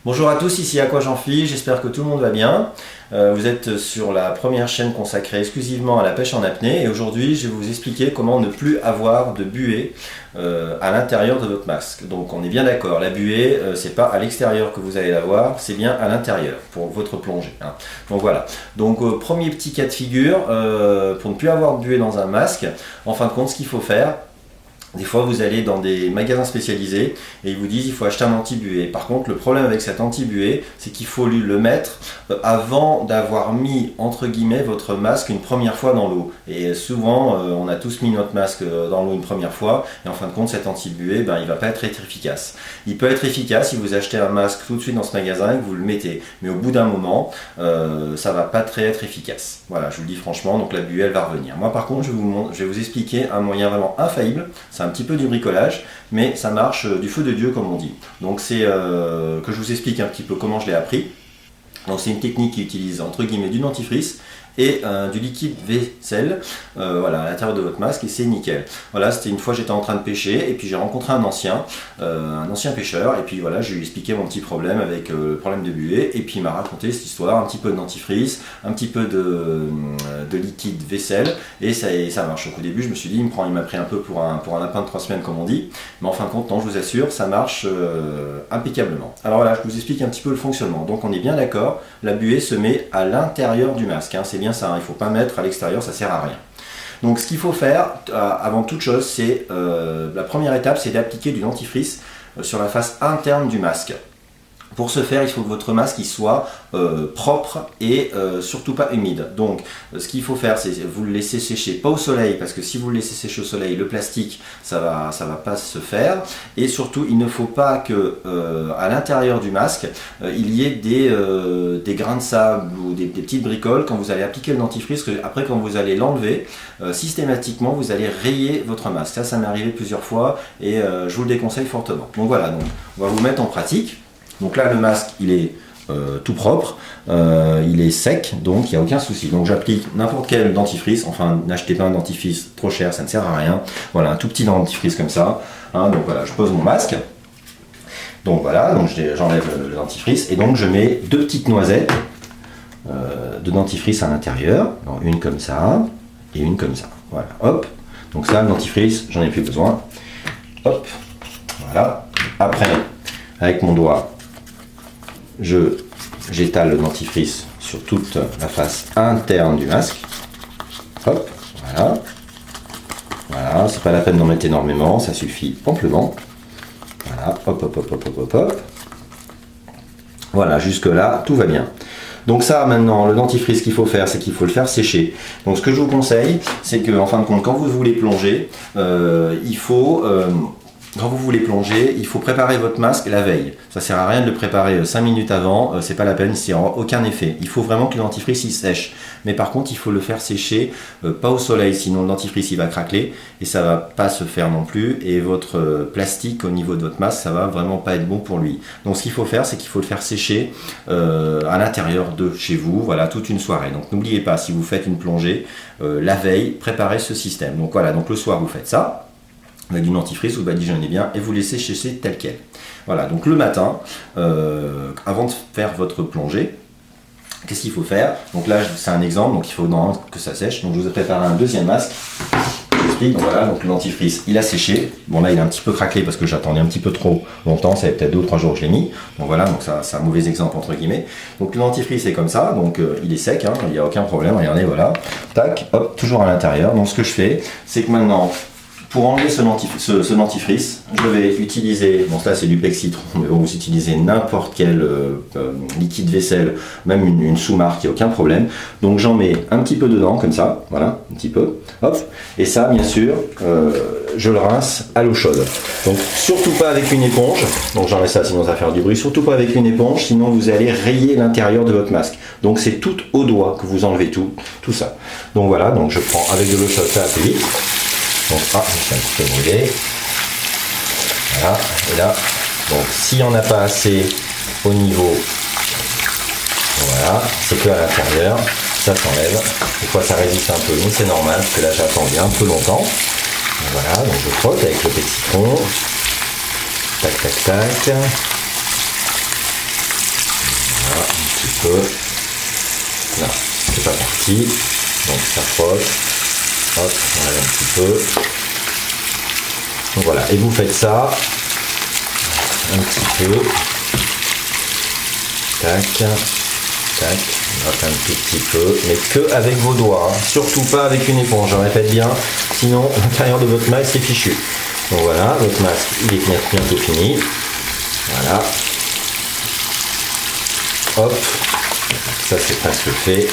Bonjour à tous, ici À quoi j'en file, j'espère que tout le monde va bien. Vous êtes sur la première chaîne consacrée exclusivement à la pêche en apnée et aujourd'hui je vais vous expliquer comment ne plus avoir de buée à l'intérieur de votre masque. Donc on est bien d'accord, la buée c'est pas à l'extérieur que vous allez l'avoir, c'est bien à l'intérieur pour votre plongée. Donc voilà, donc premier petit cas de figure, pour ne plus avoir de buée dans un masque, en fin de compte ce qu'il faut faire, des fois vous allez dans des magasins spécialisés et ils vous disent il faut acheter un anti-buée. Par contre le problème avec cet anti-buée c'est qu'il faut le mettre avant d'avoir mis entre guillemets votre masque une première fois dans l'eau. Et souvent on a tous mis notre masque dans l'eau une première fois et en fin de compte cet anti-buée il ne va pas être efficace. Il peut être efficace si vous achetez un masque tout de suite dans ce magasin et que vous le mettez. Mais au bout d'un moment ça ne va pas être efficace. Voilà, je vous le dis franchement, donc la buée elle va revenir. Moi par contre je vais vous expliquer un moyen vraiment infaillible. C'est un petit peu du bricolage, mais ça marche du feu de Dieu comme on dit. Donc c'est que je vous explique un petit peu comment je l'ai appris. Donc c'est une technique qui utilise entre guillemets du dentifrice et du liquide vaisselle voilà, à l'intérieur de votre masque et c'est nickel. Voilà, c'était une fois j'étais en train de pêcher et puis j'ai rencontré un ancien pêcheur et puis voilà, je lui ai expliqué mon petit problème avec le problème de buée et puis il m'a raconté cette histoire, un petit peu de dentifrice, un petit peu de liquide vaisselle et ça marche. Donc au début je me suis dit il m'a pris un peu pour un lapin de 3 semaines comme on dit, mais en fin de compte non, je vous assure ça marche impeccablement. Alors voilà, je vous explique un petit peu le fonctionnement. Donc on est bien d'accord, la buée se met à l'intérieur du masque, c'est bien ça, il ne faut pas mettre à l'extérieur, ça sert à rien. Donc ce qu'il faut faire avant toute chose, c'est la première étape, c'est d'appliquer du dentifrice sur la face interne du masque. Pour ce faire, il faut que votre masque il soit propre et surtout pas humide. Donc ce qu'il faut faire, c'est vous le laisser sécher, pas au soleil, parce que si vous le laissez sécher au soleil, le plastique, ça va pas se faire. Et surtout, il ne faut pas que à l'intérieur du masque, il y ait des grains de sable ou des petites bricoles quand vous allez appliquer le dentifrice. Après, quand vous allez l'enlever, systématiquement, vous allez rayer votre masque. Ça m'est arrivé plusieurs fois et je vous le déconseille fortement. Donc voilà, donc, on va vous mettre en pratique. Donc là, le masque, il est tout propre, il est sec, donc il n'y a aucun souci. Donc j'applique n'importe quel dentifrice, enfin n'achetez pas un dentifrice trop cher, ça ne sert à rien. Voilà, un tout petit dentifrice comme ça. Donc voilà, je pose mon masque. Donc voilà, donc j'enlève le dentifrice et donc je mets 2 petites noisettes de dentifrice à l'intérieur. Une comme ça et une comme ça. Voilà, hop. Donc ça, le dentifrice, j'en ai plus besoin. Hop, voilà. Après, avec mon doigt, j'étale le dentifrice sur toute la face interne du masque. Hop, voilà. Voilà, c'est pas la peine d'en mettre énormément, ça suffit amplement. Voilà, hop, hop, hop, hop, hop, hop, hop. Voilà, jusque là, tout va bien. Donc ça, maintenant, le dentifrice qu'il faut faire, c'est qu'il faut le faire sécher. Donc ce que je vous conseille, c'est que, en fin de compte, quand vous voulez plonger, quand vous voulez plonger, il faut préparer votre masque la veille. Ça sert à rien de le préparer 5 minutes avant, c'est pas la peine, il n'y aura aucun effet. Il faut vraiment que le dentifrice il sèche. Mais par contre, il faut le faire sécher, pas au soleil, sinon le dentifrice il va craquer et ça va pas se faire non plus. Et votre plastique au niveau de votre masque, ça va vraiment pas être bon pour lui. Donc ce qu'il faut faire, c'est qu'il faut le faire sécher à l'intérieur de chez vous, voilà, toute une soirée. Donc n'oubliez pas, si vous faites une plongée, la veille, préparez ce système. Donc voilà, donc le soir vous faites ça. Avec du dentifrice, vous badigeonnez bien et vous laissez sécher tel quel. Voilà, donc le matin, avant de faire votre plongée, qu'est-ce qu'il faut faire? Donc là, c'est un exemple, donc il faut que ça sèche. Donc je vous ai préparé un deuxième masque. Je vous explique, donc voilà, donc le dentifrice, il a séché. Bon là, il est un petit peu craqué parce que j'attendais un petit peu trop longtemps, ça fait peut-être 2 ou 3 jours que je l'ai mis. Donc voilà, donc ça, c'est un mauvais exemple entre guillemets. Donc le dentifrice est comme ça, donc il est sec, il n'y a aucun problème, regardez, voilà. Tac, hop, toujours à l'intérieur. Donc ce que je fais, c'est que maintenant, pour enlever ce dentifrice, je vais utiliser, bon ça c'est du Plexitron, mais bon, vous utilisez n'importe quel liquide vaisselle, même une sous-marque, il n'y a aucun problème. Donc j'en mets un petit peu dedans, comme ça, voilà, un petit peu, hop. Et ça, bien sûr, je le rince à l'eau chaude. Donc surtout pas avec une éponge, donc j'enlève ça sinon ça va faire du bruit, surtout pas avec une éponge, sinon vous allez rayer l'intérieur de votre masque. Donc c'est tout au doigt que vous enlevez tout ça. Donc voilà, donc je prends avec de l'eau chaude, ça assez vite. Donc, je suis un petit peu brûlé. Voilà, et là, donc s'il n'y en a pas assez au niveau, voilà, c'est que à l'intérieur, ça s'enlève. Des fois ça résiste un peu, mais c'est normal, parce que là j'attendais un peu longtemps. Donc, voilà, donc je frotte avec le Plexitron. Tac, tac, tac. peu. Là, c'est pas parti. Donc ça frotte. Hop, on enlève un petit peu. Donc voilà, et vous faites ça un petit peu. Tac, tac, on gratte un tout petit peu, mais que avec vos doigts, hein. Surtout pas avec une éponge, je répète bien, sinon l'intérieur de votre masque est fichu. Donc voilà, votre masque il est bientôt fini. Voilà. Hop, ça c'est presque fait.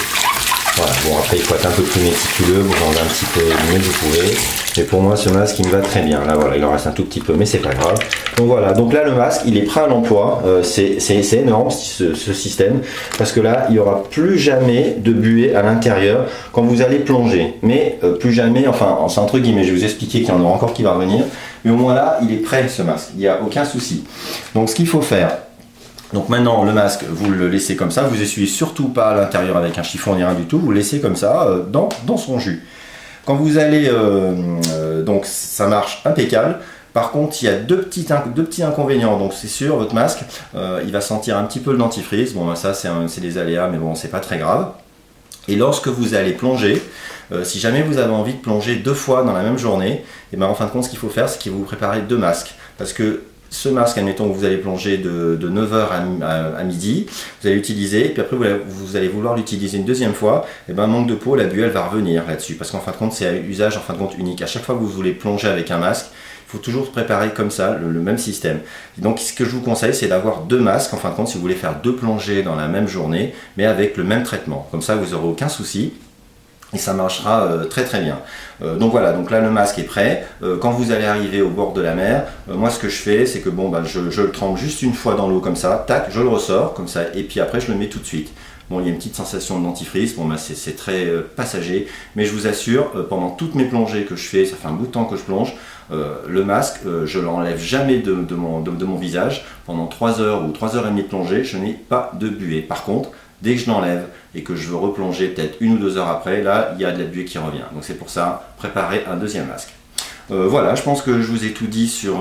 Voilà, bon après il faut être un peu plus méticuleux, vous rendez un petit peu mieux que vous pouvez. Mais pour moi ce masque il me va très bien. Là voilà, il en reste un tout petit peu, mais c'est pas grave. Donc voilà, donc là le masque il est prêt à l'emploi. C'est énorme ce système. Parce que là il n'y aura plus jamais de buée à l'intérieur quand vous allez plonger. Mais plus jamais, enfin c'est entre guillemets, je vais vous expliquer qu'il y en aura encore qui va revenir. Mais au moins là il est prêt ce masque, il n'y a aucun souci. Donc ce qu'il faut faire. Donc maintenant le masque vous le laissez comme ça, vous essuyez surtout pas à l'intérieur avec un chiffon ni rien du tout, vous le laissez comme ça dans son jus. Quand vous allez, donc ça marche impeccable. Par contre il y a deux petits inconvénients, donc c'est sûr votre masque il va sentir un petit peu le dentifrice, bon ben, ça c'est des aléas mais bon c'est pas très grave. Et lorsque vous allez plonger, si jamais vous avez envie de plonger 2 fois dans la même journée, et ben en fin de compte ce qu'il faut faire c'est qu'il faut vous préparer 2 masques. Parce que ce masque, admettons que vous allez plonger de 9h à midi, vous allez l'utiliser, et puis après vous allez vouloir l'utiliser une deuxième fois, et ben manque de peau, la buée elle va revenir là-dessus, parce qu'en fin de compte c'est un usage en fin de compte unique. À chaque fois que vous voulez plonger avec un masque, il faut toujours préparer comme ça, le même système. Donc ce que je vous conseille c'est d'avoir 2 masques, en fin de compte si vous voulez faire 2 plongées dans la même journée, mais avec le même traitement. Comme ça vous n'aurez aucun souci. Et ça marchera très très bien. Donc voilà, donc là le masque est prêt. Quand vous allez arriver au bord de la mer, moi ce que je fais c'est que bon bah, je le trempe juste une fois dans l'eau comme ça, tac, je le ressors comme ça et puis après je le mets tout de suite. Bon, il y a une petite sensation de dentifrice, bon bah, c'est très passager, mais je vous assure, pendant toutes mes plongées que je fais, ça fait un bout de temps que je plonge, le masque, je l'enlève jamais de mon visage. Pendant 3 heures ou 3h30 de plongée, je n'ai pas de buée. Par contre, dès que je l'enlève et que je veux replonger peut-être 1 ou 2 heures après, là il y a de la buée qui revient. Donc c'est pour ça, préparer un deuxième masque. Voilà, je pense que je vous ai tout dit sur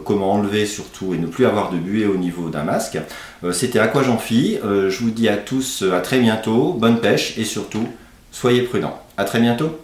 comment enlever surtout et ne plus avoir de buée au niveau d'un masque. C'était Aquajean-Phi. Je vous dis à tous à très bientôt, bonne pêche et surtout, soyez prudents. À très bientôt.